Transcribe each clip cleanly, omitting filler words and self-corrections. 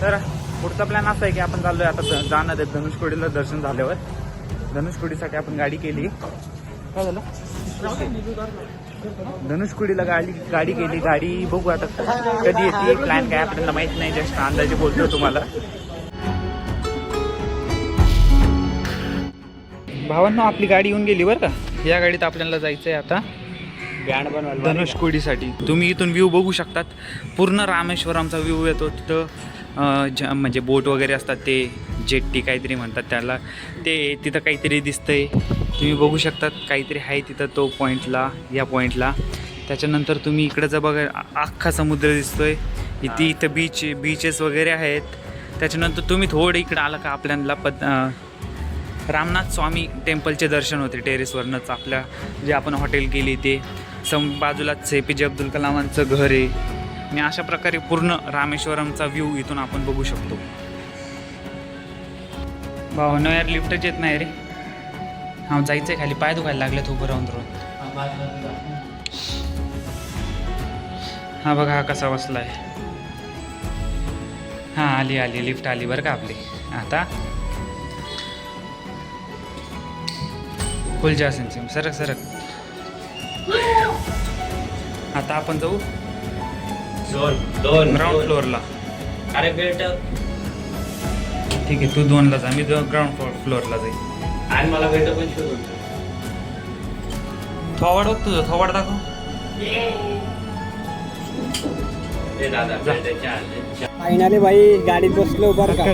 तर पुढचा प्लॅन असा आहे की आपण चाललोय आता जाणार आहे धनुषकोडीला. दर्शन झाल्यावर धनुषकोडीसाठी आपण गाडी केली. काय झालं? धनुषकोडीला गाडी केली. गाडी बघू आता कधी येते, प्लॅन काय आपल्याला माहित नाही, जस्ट अंदाजे बोलतो तुम्हाला. भावांनो आपली गाडी येऊन गेली बरं का. या गाडीत आपल्याला जायचंय आता बँड बनवायला धनुषकोडीसाठी. तुम्ही इथून व्ह्यू बघू शकतात, पूर्ण रामेश्वरमचा व्ह्यू येतो. तिथं म्हणजे बोट वगैरे असतात, ते जेट्टी काहीतरी म्हणतात त्याला, ते तिथं काहीतरी दिसतंय तुम्ही बघू शकतात. काहीतरी आहे तिथं तो पॉईंटला, या पॉईंटला. त्याच्यानंतर तुम्ही इकडं जर बघा अख्खा समुद्र दिसतोय. इथं बीचेस वगैरे आहेत. त्याच्यानंतर तुम्ही थोडं इकडं आलं का आपल्याला रामनाथ स्वामी टेम्पलचे दर्शन होते टेरेसवरनंच. आपल्या जे आपण हॉटेल केली ते बाजूलाच APJ अब्दुल कलामांचं घर आहे. आणि अशा प्रकारे पूर्ण रामेश्वरमचा व्ह्यू इथून आपण बघू शकतो. भावनो यार लिफ्टच येत नाही रे. हा जायचंय खाली, पाय दुखायला लागलेत उभं राहून राहून. हा बघा हा कसा बसलाय. हा आली लिफ्ट आली बरं का आपली. आता फुल जासन सरक. आता आपण जाऊ दोन ग्राउंड फ्लोअरला. अरे बेट ठीक आहे, तू 2ला जा, मी ग्राउंड फ्लोअरला जाईल. आणि मला बेट पण शोधून थोवाड बघ, तुझं थोवाड दाखव. फायनली भाई गाडीत बसलो बरं का.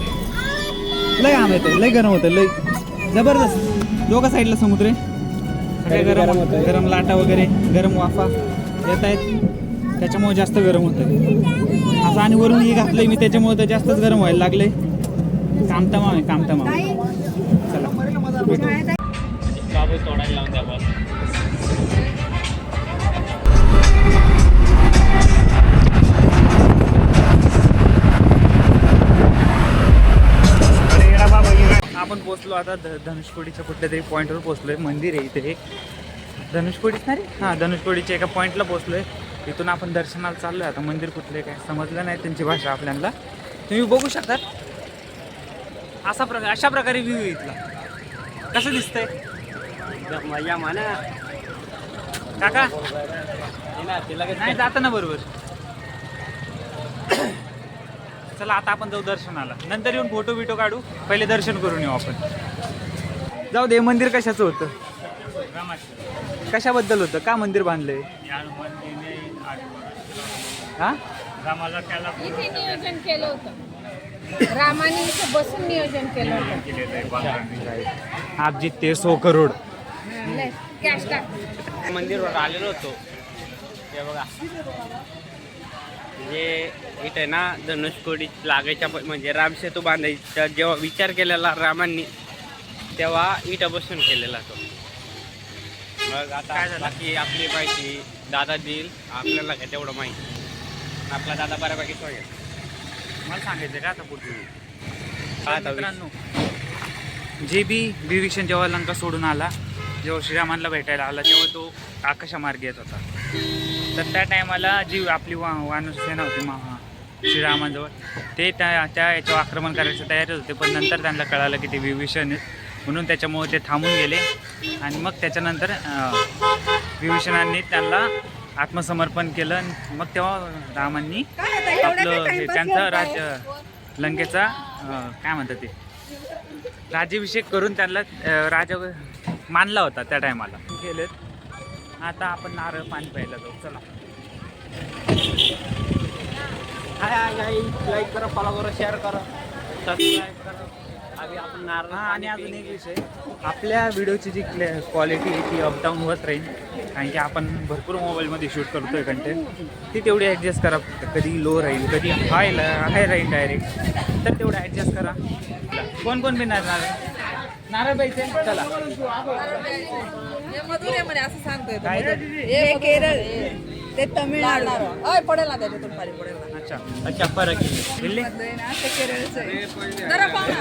लय आम येतं, लय गरम होतं, लय जबरदस्त. दोघा साईडला समुद्र आहे, सगळे गरम लाटा वगैरे, गरम वाफा येत आहेत, त्याच्यामुळे जास्त गरम होतं. असं आणि वरून हे घातलंय मी, त्याच्यामुळे तर जास्तच गरम व्हायला लागलंय. कामतमाम आहे. चला तोडायला लावून द्या बस. आपण पोचलो आता धनुषकोडीच्या कुठल्या तरी पॉईंटवर पोचलोय. मंदिर आहे इथे एक धनुषकोडीच नाही रे, हां धनुषकोडीच्या एका पॉईंटला पोचलोय. इथून आपण दर्शनाला चाललोय. आता मंदिर कुठले काय समजलं नाही त्यांची भाषा आपल्याला. तुम्ही बघू शकतात अशा प्रकारे व्ह्यू इथला. कसं दिसतंय मजा म्हणा काका? नाही जातं ना बरोबर. चला आता आपण जाऊ दर्शनाला, नंतर येऊन फोटो बिटो काढू. पहिले दर्शन करून येऊ आपण. जाऊ दे, मंदिर कशाचं होतं, कशाबद्दल होतं, का मंदिर बांधलंय? हा इथे नियोजन केलं होतं, रामाने इथे बसून नियोजन केलं होतं. आप जितते 100 करोड. कॅश टाक. मंदिरवर आलेलो होतो. हे बघा, म्हणजे इथे ना धनुषकोडी लागायच्या म्हणजे रामसेतू बांधायचा जेव्हा विचार केलेला रामांनी, तेव्हा इथं बसून केलेला तो. मग आता काय झालं की आपली माहिती दादा देईल आपल्याला, काय तेवढं माहिती. आपला दादा बऱ्यापैकी सांगेल. मला सांगायचं का आता पुढे. आता मित्रांनो, जे बी विभीषण जेव्हा लंका सोडून आला, जेव्हा श्रीरामांना भेटायला आला, तेव्हा तो आकाशामार्गे येत होता. तर त्या टायमाला जी आपली वानर सेना होती श्रीरामांजवळ, ते त्या याच्यावर आक्रमण करायचं तयारीच होते. पण नंतर त्यांना कळालं की ते विभीषण आहेत, म्हणून त्याच्यामुळे ते थांबून गेले. आणि मग त्याच्यानंतर विभीषणांनी त्यांना आत्मसमर्पण केलं. मग तेव्हा रामांनी आपलं त्यांचा लंकेचा काय म्हणतात ते राज्याभिषेक करून त्यांना राजा मानला होता त्या टायमाला. केलेत. आता आपण नारळ पाणी प्यायला जाऊ. चला. लाईक करा, फॉलो करा, शेअर करा, सबस्क्राईब करा. आपण नारळ. आणि अजून एक विषय, आपल्या व्हिडिओची जी क्वालिटी आहे ती अपडाऊन होत राहील, कारण की आपण भरपूर मोबाईलमध्ये शूट करतोय कंटेंट. ती तेवढी ॲडजस्ट करा. कधी लो राहील, कधी हाय राहील डायरेक्ट, तर तेवढं ॲडजस्ट करा. कोण कोण पिणार नारळ पाहिजे? चला. मधुरेमध्ये असं सांगतोय काय हे केरळ, ते तमिळनाडू पडेल ना, त्याच्यातून पाणी पडेल ना. अच्छा अच्छा, फरक आहे. दिल्ली ते केरळचं जरा पाहू ना.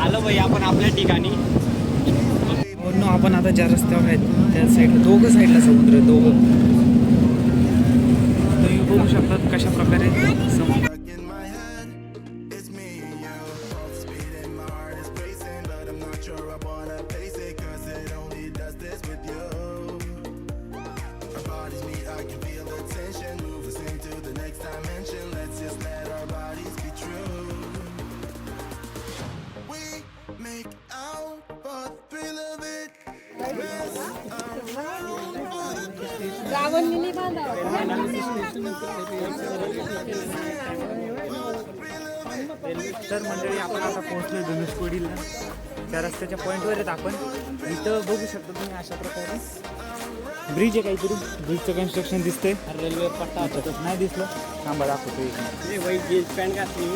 आलो भाई आपण आपल्या ठिकाणी. आपण आता ज्या रस्त्यावर आहेत त्या साईडला, दोघं साईडला समुद्र, दोघं. तुम्ही बघू शकतात कशा प्रकारे समुद्र. सावंतनी नाही बांधावं. तर मंडळी आपण आता पोहोचलो धनुषकोडीला. त्या रस्त्याच्या पॉईंटवर आहेत आपण. इथं बघू शकता तुम्ही अशा प्रकारे ब्रिज आहे काहीतरी. ब्रिजचं कन्स्ट्रक्शन दिसतंय. रेल्वे पट्टा होता. नाही दिसलं थांबा दाखवतो एक मिनिट. भाई जीन्स पॅन्ट घातली.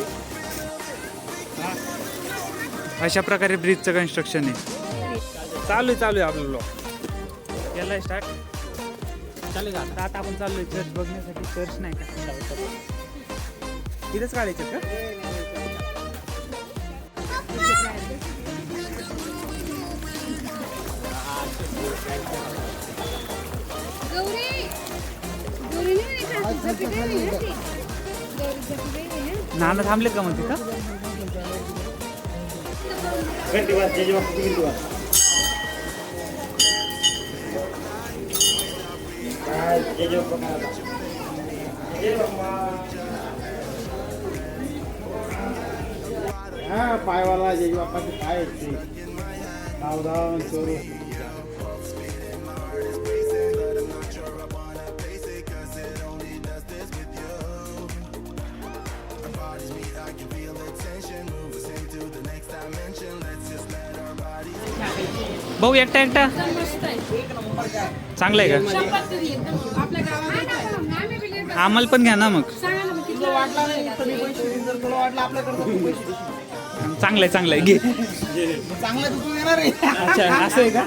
अशा प्रकारे ब्रिजचं कन्स्ट्रक्शन आहे. चालू आहे आपलं ब्लॉग. याला स्टार्ट चालेल का? आता आपण चाललोय चर्च बघण्यासाठी. चर्च नाही का इथंच काढायचं का? नाना थांबले का मग तिथं? पायवाला जेजी बाप्पाचे पाय आहेत ते. सावधान चोरू. भाऊ एकटा चांगलं आहे का? आम्हाला पण घ्या ना मग. चांगलं आहे घे. अच्छा असं आहे का?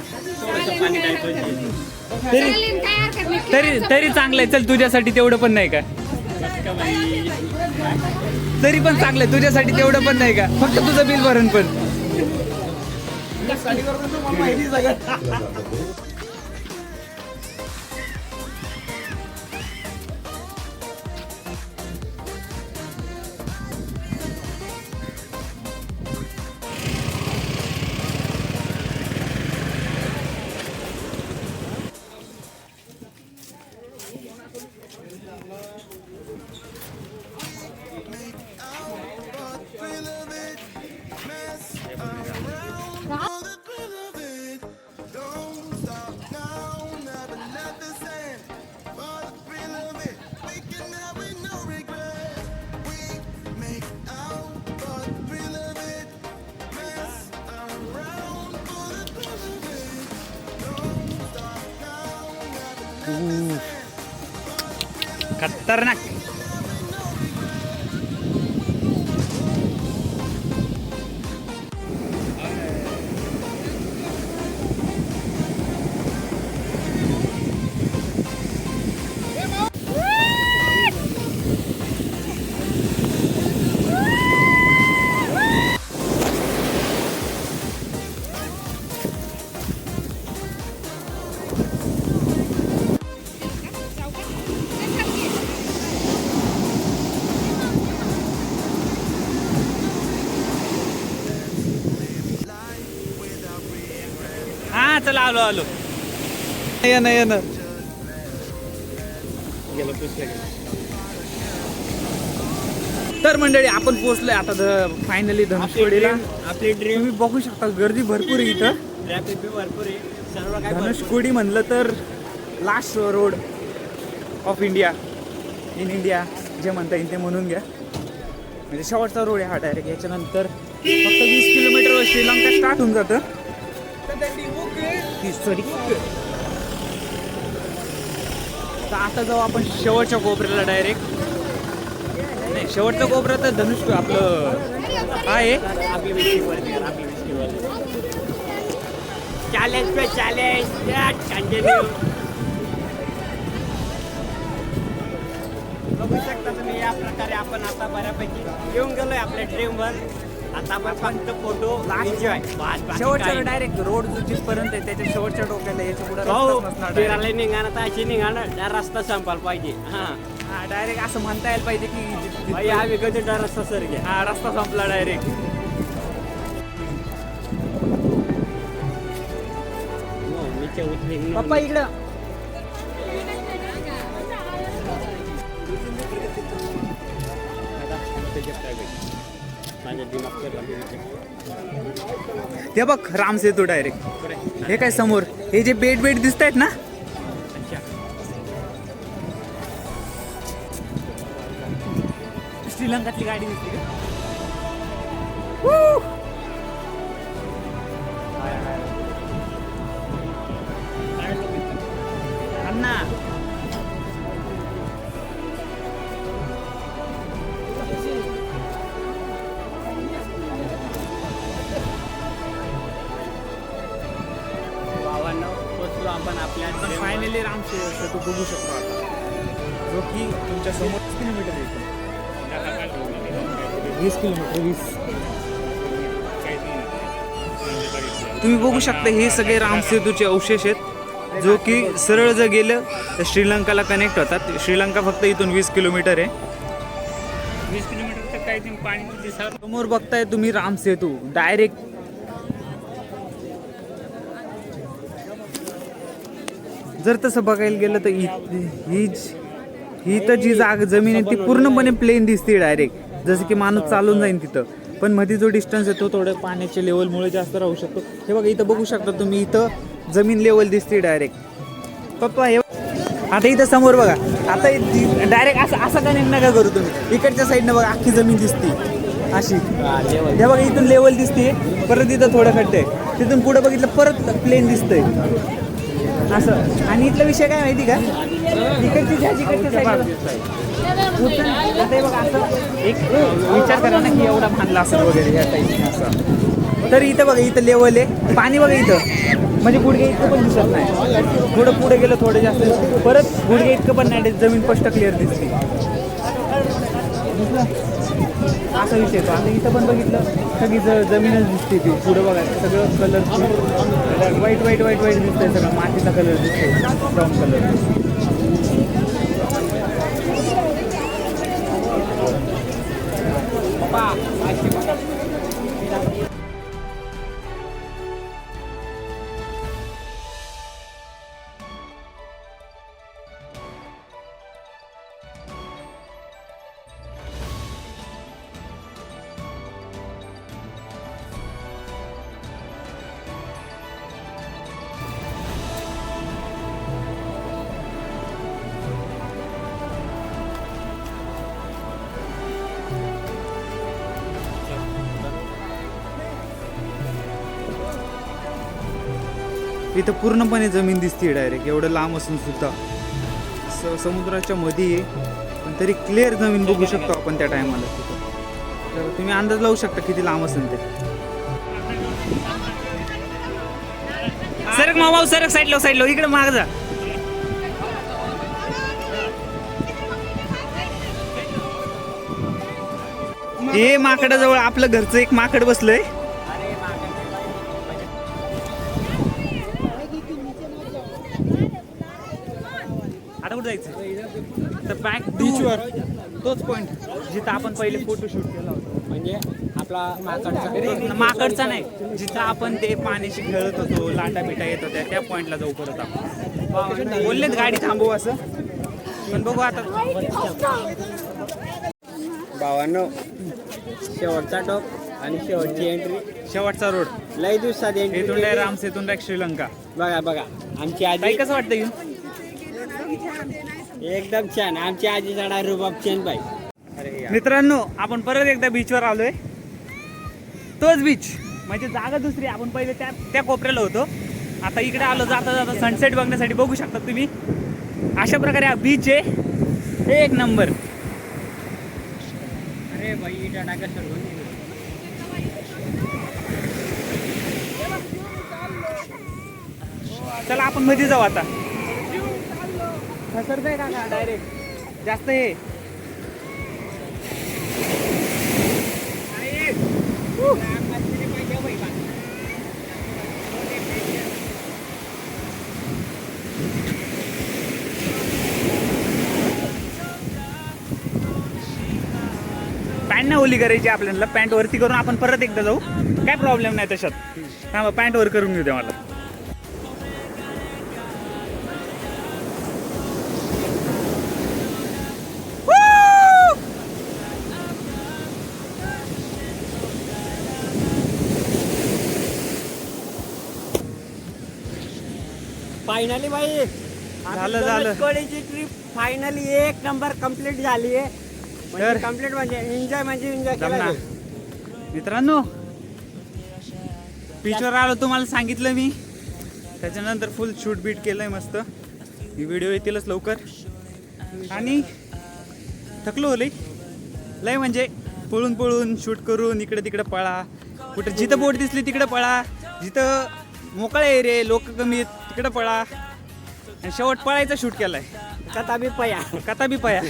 तरी चांगलं आहे. चल तुझ्यासाठी तेवढं पण नाही का? तरी पण चांगलं आहे तुझ्यासाठी तेवढं पण नाही का? फक्त तुझं बिल भरण पण. खतरनाक. हा चला आलो. येणं तर मंडळी आपण पोहोचलोय आता फायनली धनुषकोडीला. आपली ड्रीम. तुम्ही बघू शकता गर्दी भरपूर आहे इथं. ट्रॅफिक बी भरपूर आहे. सर्व काय धनुषकोडी म्हणलं तर last road of India in India जे म्हणता येईल ते म्हणून घ्या. म्हणजे शेवटचा रोड आहे हा डायरेक्ट. याच्यानंतर फक्त 20 किलोमीटरवर श्रीलंका स्टार्ट होऊन जातं. तर आता जाऊ आपण शेवटच्या कोपऱ्याला डायरेक्ट. नाही शेवटचा कोपरा तर धनुष आपलं आहे. आपली चॅलेंज पे चॅलेंज कंटिन्यू. बघू शकता तुम्ही या प्रकारे आपण आता बऱ्यापैकी येऊन गेलोय आपल्या ड्रीमवर. आता आपण फक्त फोटो एन्जॉय. शेवटच्या डायरेक्ट रोड जो जिथपर्यंत आहे त्याच्या शेवटच्या टोक्याला याच्या पुढे हो नसणार. फिरायला निघाणं तर अशी निघाणं त्या रस्ता संपायला पाहिजे. हा डायरेक्ट असं म्हणता यायला पाहिजे की भाई हा विकतचा रस्ता सर घ्या. हा रस्ता संपला डायरेक्ट. पप्पा इकडं. हे बघ राम सेतू डायरेक्ट. हे काय समोर हे जे बेड दिसत आहेत ना श्रीलंकातली गाडी दिसते का? अण्णा भावांनो पोचलो आपण आपल्या फायनली राम सेतू बघू शकतो आता, जो की तुमच्या समोर 20 किलोमीटर येतो. 20 किलोमीटर 20. तुम्ही बघू शकता हे सगळे राम सेतूचे अवशेष आहेत, जो की सरळ जर गेलं तर श्रीलंकाला कनेक्ट होतात. श्रीलंका फक्त इथून 20 किलोमीटर आहे. 20 किलोमीटर तर काही दिन पाणी दिसत. समोर बघताय तुम्ही राम सेतू डायरेक्ट. जर तसं बघायला गेलं तर ही तर जी जागा जमीन आहे ती पूर्णपणे प्लेन दिसते डायरेक्ट, जसं की माणूस चालून जाईल तिथं. पण मध्ये जो डिस्टन्स आहे तो थोडं पाण्याच्या लेवलमुळे जास्त राहू शकतो. हे बघा इथं बघू शकता तुम्ही, इथं जमीन लेवल दिसते डायरेक्ट. पप्पा हे आता इथं समोर बघा, आता डायरेक्ट असं कनेक्ट नका करू तुम्ही. इकडच्या साईडनं बघा अख्खी जमीन दिसते अशी. हे बघा इथून लेवल दिसते, परत इथं थोडं खड्डे आहे, तिथून पुढे बघितलं परत प्लेन दिसतंय असं. आणि इथला विषय काय माहिती का, इकडची जिकडच्या साईडला आता हे बघा असं एक विचार करा ना की एवढा बांधला असेल वगैरे या टाईपने असं. तर इथं बघा इथं लेवल आहे, पाणी बघा इथं म्हणजे गुडघे इतकं पण दिसत नाही. थोडं पुढे गेलं थोडं जास्त, परत गुडघे इतकं पण नाही, जमीन स्पष्ट क्लिअर दिसते असा विषय येतो. आता इथं पण बघितलं सगळी जमीनच दिसते ती. पुढं बघा सगळं कलर वाईट वाईट वाईट वाईट दिसतंय, सगळं मातीचा कलर दिसतोय, ब्राऊन कलर. इथं पूर्णपणे जमीन दिसते डायरेक्ट, एवढं लांब असून सुद्धा. समुद्राच्या मध्ये आहे पण तरी क्लिअर जमीन बघू शकतो आपण त्या टायमाला तिथं. तर तुम्ही अंदाज लावू शकता किती लांब असेल ते. सरक मामा सरक, साईडला इकडे माग जा. हे माकडाजवळ आपलं घरचं एक माकड बसलंय. आता कुठं जायचं तर बॅक बीचवर, तोच पॉइंट जिथं आपण पहिले फोटोशूट केला होता. म्हणजे आपला माकडचा नाही, जिथं आपण ते पाण्याशी खेळत होतो, लाटा बिटा येत होत्या त्या पॉइंटला जाऊ परत आपण. बोललेत गाडी थांबवू असं, पण बघू आता. भावांनो शेवटचा टॉप आणि शेवटची एंट्री, शेवटचा रोड लई दिवसात एंट्री. इथून डायरेक्ट राम सेतून डायरेक्ट श्रीलंका. बघा बघा आमची ताई आजी कसं वाटतं येऊन? एकदम छान. आमची आजीचा डाय रुबाब चेन बाई. मित्रांनो आपण परत एकदा बीचवर आलोय. तोच बीच म्हणजे जागा दुसरी. आपण पहिले त्या कोपऱ्याला होतो, आता इकडे आलो. जाता जाता सनसेट बघण्यासाठी बघू शकता तुम्ही. अशा प्रकारे हा बीच आहे, एक नंबर. अरे बाई टाका सोडून. चला आपण मध्ये जाऊ आता. घसरतंय का डायरेक्ट जास्त हे. पॅन्ट नाही ओली करायची आपल्याला, पॅन्ट वरती करून आपण परत एकदा जाऊ, काय प्रॉब्लेम नाही तशात. हा पॅन्ट वर करून घेऊ द्या मला. फायनली बाई झालं. कोळीची ट्रिप फायनली एक नंबर कंप्लीट झाली आहे. म्हणजे कम्प्लीट म्हणजे एन्जॉय जम केला ना. जाईल. मित्रांनो बीचवर आलो तुम्हाला सांगितलं मी. त्याच्यानंतर फुल शूट बीट केलंय मस्त. ही व्हिडिओ येतीलच लवकर. आणि थकलो लय लय म्हणजे पळून पळून शूट करून इकडे तिकडे पळा. कुठं जिथं बोट दिसली तिकडे पळा, जिथं मोकळे एरिया लोक कमी आहेत तिकडे पळा. आणि शेवट पळायचा शूट केलाय. कथा बी पया. कथा बी पया,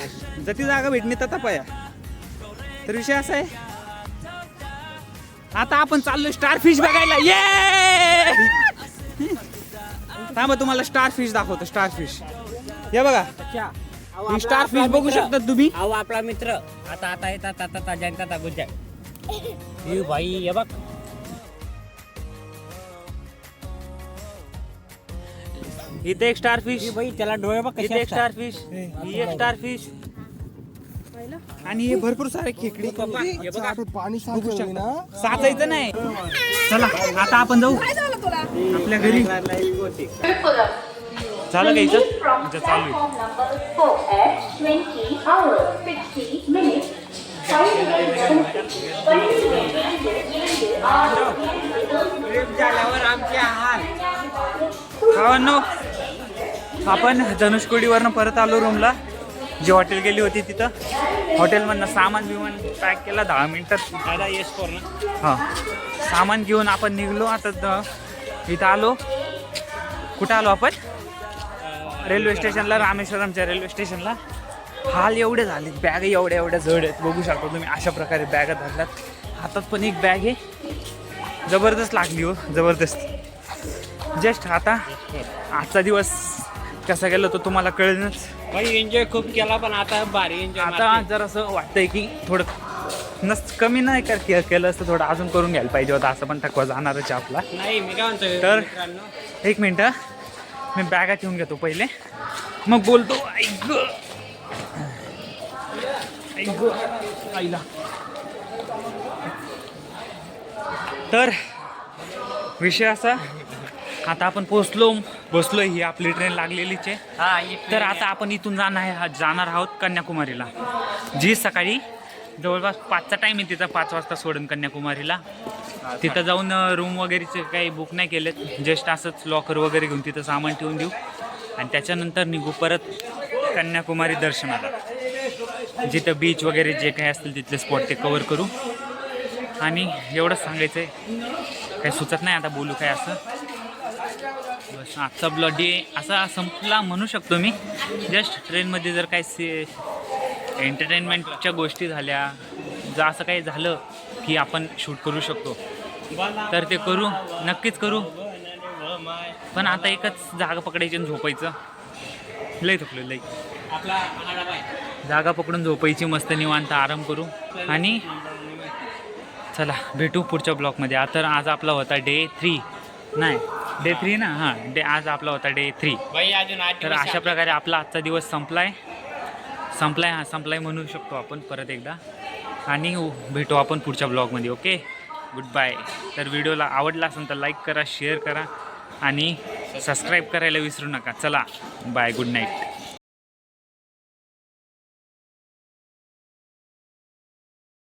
जती जागा भेटणे तथा पया. तर विषय असा आहे, आता आपण चाललोय स्टार फिश बघायला. ये थांबा तुम्हाला स्टार फिश दाखवतो. स्टार फिश हे बघा. ही स्टार फिश बघू शकता तुम्ही. अहो आपला मित्र आता आता येतात आता जनता गुजर ही भाई हे बघ. इथे एक स्टार फिश, ही बाई त्याला डोळे बघ कसे इथे एक असतात. स्टार फिश, ही एक स्टार फिश आणि हे भरपूर सारे खेकडी. पाणी साचलं ना. साचायचं नाही. चला आता आपण जाऊ आपल्या घरी. झालं का इथं? इथं चालू आहे. ट्रिप झाल्यावर आमचे हाल. भावांनो, आपण धनुषकोडीवरनं परत आलो रूमला. जी हॉटेल गेली होती तिथं हॉटेलमधनं सामान बिमान पॅक केला 10 मिनिटात. दादा येस कोर ना. हां, सामान घेऊन आपण निघलो. आता इथं आलो. कुठं आलो आपण? रेल्वे स्टेशनला, रामेश्वरमच्या रेल्वे स्टेशनला. हाल एवढे झाले, बॅग एवढ्या एवढ्या जड आहेत. बघू शकता तुम्ही अशा प्रकारे बॅगा धरल्यात. हातात पण एक बॅग आहे. जबरदस्त लागली हो, जबरदस्त. जस्ट आता आजचा दिवस कसा गेला तो तुम्हाला कळेलच. भाई एन्जॉय खूप केला, पण आता भारी एन्जॉय. आता जर असं वाटतंय की थोडं कमी नाही केलं असतं, थोडं अजून करून घ्यायला पाहिजे होतं. असं पण थकवा जाणारच आहे आपला. नाही मी काय म्हणतोय तर मित्रांनो, एक मिनटं मी बॅगा ठेवून घेतो पहिले, मग बोलतो. ऐक आईला. तर विषय असा, आता आपण बसलोय. ही आपली ट्रेन लागलेलीच आहे. हा तर आता आपण इथून जाणार आहोत कन्याकुमारीला. जी सकाळी जवळपास 5चा टाईम आहे तिचा. 5 वाजता सोडून कन्याकुमारीला. तिथं जाऊन रूम वगैरेचे काही बुक नाही केलेत. जस्ट असंच लॉकर वगैरे घेऊन तिथं सामान ठेवून देऊ आणि त्याच्यानंतर निघू परत कन्याकुमारी दर्शनाला. जिथं बीच वगैरे जे काही असतील तिथले स्पॉट ते कवर करू. आणि एवढंच सांगायचं आहे, काही सुचत नाही आता बोलू काय असं. बस आजचा डे असा संपला म्हणू शकतो मी. जस्ट ट्रेनमध्ये जर काही एंटरटेनमेंटच्या गोष्टी झाल्या, जर असं काही झालं की आपण शूट करू शकतो तर ते करू, नक्कीच करू. पण आता एकच जागा पकडायची आणि झोपायचं. लई थकलो लई. जागा पकडून झोपायची, मस्त निवांत आराम करू. आणि चला भेटू पुढच्या ब्लॉगमध्ये. आता आज आपला होता डे 3 ना. हां, आज आपला होता डे 3. भाई अजून 8 तर अशा प्रकारे आपला आजचा दिवस संपलाय म्हणू शकतो आपण परत एकदा. आणि भेटू आपण पुढच्या ब्लॉगमध्ये. Okay, good bye. तर व्हिडिओला आवडला असेल तर लाईक करा, शेअर करा आणि सबस्क्राईब करायला विसरू नका. चला बाय, गुड नाईट.